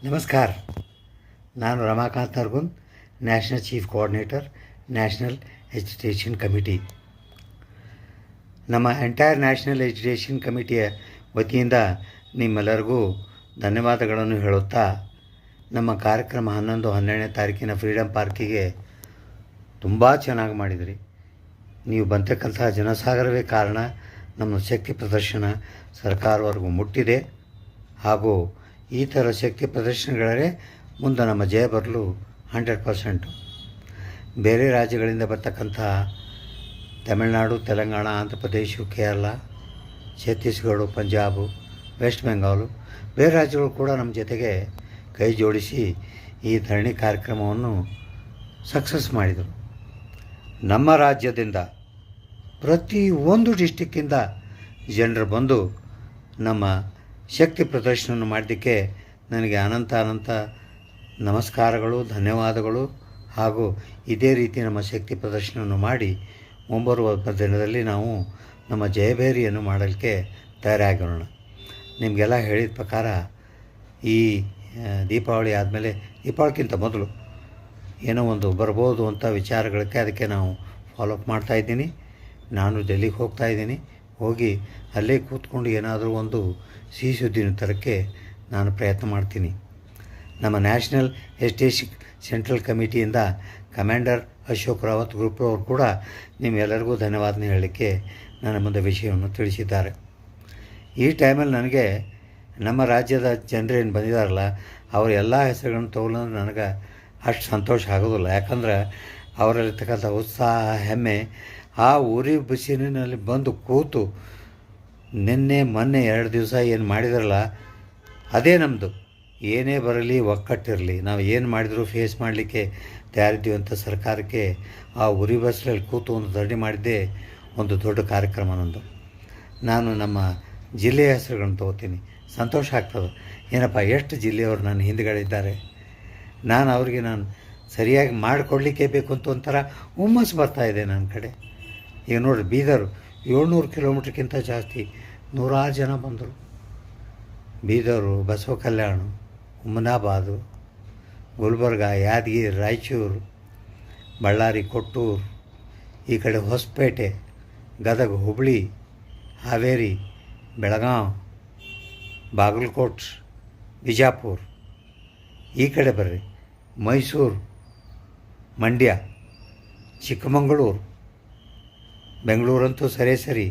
ನಮಸ್ಕಾರ. ನಾನು Ramakant Nargund, national chief coordinator, national education committee. ನಮ್ಮ ಎಂಟೈರ್ ನ್ಯಾಷನಲ್ ಎಜುಕೇಷನ್ ಕಮಿಟಿಯ ವತಿಯಿಂದ ನಿಮ್ಮೆಲ್ಲರಿಗೂ ಧನ್ಯವಾದಗಳನ್ನು ಹೇಳುತ್ತಾ, ನಮ್ಮ ಕಾರ್ಯಕ್ರಮ 11-12ನೇ ತಾರೀಕಿನ ಫ್ರೀಡಮ್ ಪಾರ್ಕಿಗೆ ತುಂಬ ಚೆನ್ನಾಗಿ ಮಾಡಿದಿರಿ. ನೀವು ಬಂತಕ್ಕಂಥ ಜನಸಾಗರವೇ ಕಾರಣ. ನಮ್ಮ ಶಕ್ತಿ ಪ್ರದರ್ಶನ ಸರ್ಕಾರವರೆಗೂ ಮುಟ್ಟಿದೆ. ಹಾಗೂ ಈ ಥರ ಶಕ್ತಿ ಪ್ರದರ್ಶನಗಳೇ ಮುಂದೆ ನಮ್ಮ ಜಯ ಬರಲು 100%. ಬೇರೆ ರಾಜ್ಯಗಳಿಂದ ಬರ್ತಕ್ಕಂಥ ತಮಿಳುನಾಡು, ತೆಲಂಗಾಣ, ಆಂಧ್ರ ಪ್ರದೇಶ, ಕೇರಳ, ಛತ್ತೀಸ್ಗಢ, ಪಂಜಾಬು, ವೆಸ್ಟ್ ಬೆಂಗಾಲು, ಬೇರೆ ರಾಜ್ಯಗಳು ಕೂಡ ನಮ್ಮ ಜೊತೆಗೆ ಕೈ ಜೋಡಿಸಿ ಈ ಧರಣಿ ಕಾರ್ಯಕ್ರಮವನ್ನು ಸಕ್ಸಸ್ ಮಾಡಿದರು. ನಮ್ಮ ರಾಜ್ಯದಿಂದ ಪ್ರತಿ ಒಂದು ಡಿಸ್ಟಿಕ್ಕಿಂದ ಜನರು ಬಂದು ನಮ್ಮ ಶಕ್ತಿ ಪ್ರದರ್ಶನ ಮಾಡೋದಕ್ಕೆ ನನಗೆ ಅನಂತ ನಮಸ್ಕಾರಗಳು, ಧನ್ಯವಾದಗಳು. ಹಾಗೂ ಇದೇ ರೀತಿ ನಮ್ಮ ಶಕ್ತಿ ಪ್ರದರ್ಶನವನ್ನು ಮಾಡಿ ಮುಂಬರುವ ದಿನದಲ್ಲಿ ನಾವು ನಮ್ಮ ಜಯಭೇರಿಯನ್ನು ಮಾಡಲಿಕ್ಕೆ ತಯಾರಾಗಿರೋಣ. ನಿಮಗೆಲ್ಲ ಹೇಳಿದ ಪ್ರಕಾರ ಈ ದೀಪಾವಳಿ ಆದಮೇಲೆ, ದೀಪಾವಳಿಗಿಂತ ಮೊದಲು ಏನೋ ಒಂದು ಬರ್ಬೋದು ಅಂತ ವಿಚಾರಗಳಿಗೆ ಅದಕ್ಕೆ ನಾವು ಫಾಲೋಅಪ್ ಮಾಡ್ತಾಯಿದ್ದೀನಿ. ನಾನು ಡೆಲ್ಲಿಗೆ ಹೋಗ್ತಾಯಿದ್ದೀನಿ. ಹೋಗಿ ಅಲ್ಲೇ ಕೂತ್ಕೊಂಡು ಏನಾದರೂ ಒಂದು ಸಿಹಿ ಸುದ್ದಿನ ತರಕ್ಕೆ ನಾನು ಪ್ರಯತ್ನ ಮಾಡ್ತೀನಿ. ನಮ್ಮ ನ್ಯಾಷನಲ್ ಎಜುಕೇಷನ್ ಸೆಂಟ್ರಲ್ ಕಮಿಟಿಯಿಂದ ಕಮಾಂಡರ್ ಅಶೋಕ್ ರಾವತ್ ಗ್ರೂಪ್ ಅವರು ಕೂಡ ನಿಮ್ಮೆಲ್ಲರಿಗೂ ಧನ್ಯವಾದ ಹೇಳಲಿಕ್ಕೆ ನನ್ನ ಮುಂದೆ ವಿಷಯವನ್ನು ತಿಳಿಸಿದ್ದಾರೆ. ಈ ಟೈಮಲ್ಲಿ ನನಗೆ ನಮ್ಮ ರಾಜ್ಯದ ಜನರೇನು ಬಂದಿದ್ದಾರಲ್ಲ, ಅವರ ಎಲ್ಲ ಹೆಸರುಗಳನ್ನು ತೊಗೊಳ್ಳೋದು ನನಗೆ ಅಷ್ಟು ಸಂತೋಷ ಆಗೋದಿಲ್ಲ. ಯಾಕಂದ್ರೆ ಅವರಲ್ಲಿರ್ತಕ್ಕಂಥ ಉತ್ಸಾಹ, ಹೆಮ್ಮೆ, ಆ ಊರಿ ಬಿಸಿಲಿನಲ್ಲಿ ಬಂದು ಕೂತು ನಿನ್ನೆ ಮೊನ್ನೆ 2 ದಿವಸ ಏನು ಮಾಡಿದಾರಲ್ಲ, ಅದೇ ನಮ್ಮದು. ಏನೇ ಬರಲಿ, ಒಕ್ಕಟ್ಟಿರಲಿ, ನಾವು ಏನು ಮಾಡಿದರೂ ಫೇಸ್ ಮಾಡಲಿಕ್ಕೆ ತಯಾರಿದ್ದೀವಿ ಅಂತ ಸರ್ಕಾರಕ್ಕೆ ಆ ಉರಿ ಬಸ್ಸಲ್ಲಿ ಕೂತು ಒಂದು ಧರಣಿ ಮಾಡಿದ್ದೇ ಒಂದು ದೊಡ್ಡ ಕಾರ್ಯಕ್ರಮ ನಂದು. ನಾನು ನಮ್ಮ ಜಿಲ್ಲೆಯ ಹೆಸರುಗಳನ್ನು ತೊಗೋತೀನಿ. ಸಂತೋಷ ಆಗ್ತದೆ. ಏನಪ್ಪ, ಎಷ್ಟು ಜಿಲ್ಲೆಯವರು ನನ್ನ ಹಿಂದುಗಡೆ ಇದ್ದಾರೆ. ಅವ್ರಿಗೆ ನಾನು ಸರಿಯಾಗಿ ಮಾಡಿಕೊಡ್ಲಿಕ್ಕೆ ಬೇಕು ಅಂತ ಒಂಥರ ಹುಮ್ಮಸ್ಸು ಬರ್ತಾಯಿದೆ ನನ್ನ ಕಡೆ. ಈಗ ನೋಡಿರಿ, ಬೀದರು 700 ಕಿಲೋಮೀಟ್ರ್ಗಿಂತ ಜಾಸ್ತಿ 100 ಜನ ಬಂದರು. ಬೀದರು, ಬಸವ ಕಲ್ಯಾಣ, ಹುಮನಾಬಾದು, ಗುಲ್ಬರ್ಗ, ಯಾದಗಿರಿ, ರಾಯಚೂರು, ಬಳ್ಳಾರಿ, ಕೊಟ್ಟೂರು, ಈ ಕಡೆ ಹೊಸಪೇಟೆ, ಗದಗ, ಹುಬ್ಬಳ್ಳಿ, ಹಾವೇರಿ, ಬೆಳಗಾವಿ, ಬಾಗಲಕೋಟೆ, ಬಿಜಾಪುರ, ಈ ಕಡೆ ಬರ್ರಿ, ಮೈಸೂರು, ಮಂಡ್ಯ, ಚಿಕ್ಕಮಗಳೂರು, ಬೆಂಗಳೂರಂತೂ ಸರಿ,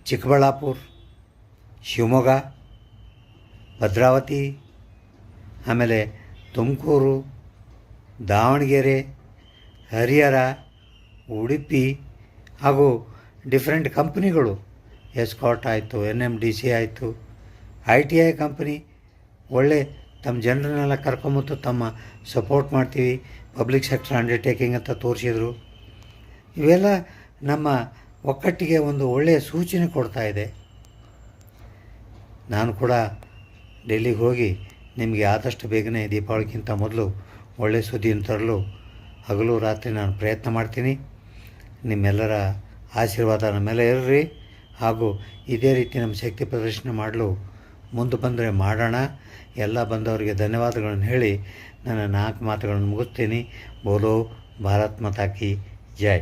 ಚಿಕ್ಕಬಳ್ಳಾಪುರ, ಶಿವಮೊಗ್ಗ, ಭದ್ರಾವತಿ, ಆಮೇಲೆ ತುಮಕೂರು, ದಾವಣಗೆರೆ, ಹರಿಹರ, ಉಡುಪಿ, ಹಾಗೂ ಡಿಫ್ರೆಂಟ್ ಕಂಪ್ನಿಗಳು, ಎಸ್ಕಾಟ್ ಆಯಿತು, NMDC ಆಯಿತು, ITI ಕಂಪ್ನಿ ಒಳ್ಳೆ ತಮ್ಮ ಜನರನ್ನೆಲ್ಲ ಕರ್ಕೊಂಬತ್ತು ತಮ್ಮ ಸಪೋರ್ಟ್ ಮಾಡ್ತೀವಿ, ಪಬ್ಲಿಕ್ ಸೆಕ್ಟರ್ ಅಂಡರ್ಟೇಕಿಂಗ್ ಅಂತ ತೋರಿಸಿದರು. ಇವೆಲ್ಲ ನಮ್ಮ ಒಕ್ಕಟ್ಟಿಗೆ ಒಂದು ಒಳ್ಳೆಯ ಸೂಚನೆ ಕೊಡ್ತಾಯಿದೆ. ನಾನು ಕೂಡ ಡೆಲ್ಲಿಗೆ ಹೋಗಿ ನಿಮಗೆ ಆದಷ್ಟು ಬೇಗನೆ ದೀಪಾವಳಿಗಿಂತ ಮೊದಲು ಒಳ್ಳೆಯ ಸುದ್ದಿಯನ್ನು ತರಲು ಹಗಲು ರಾತ್ರಿ ನಾನು ಪ್ರಯತ್ನ ಮಾಡ್ತೀನಿ. ನಿಮ್ಮೆಲ್ಲರ ಆಶೀರ್ವಾದ ನಮ್ಮ ಮೇಲೆ ಇರ್ರಿ. ಹಾಗೂ ಇದೇ ರೀತಿ ನಮ್ಮ ಶಕ್ತಿ ಪ್ರದರ್ಶನ ಮಾಡಲು ಮುಂದೆ ಬಂದರೆ ಮಾಡೋಣ. ಎಲ್ಲ ಬಂದವರಿಗೆ ಧನ್ಯವಾದಗಳನ್ನು ಹೇಳಿ ನನ್ನ 4 ಮಾತುಗಳನ್ನು ಮುಗಿಸ್ತೀನಿ. ಬೋಲೋ ಭಾರತ್ ಮಾತಾ ಕಿ ಜೈ.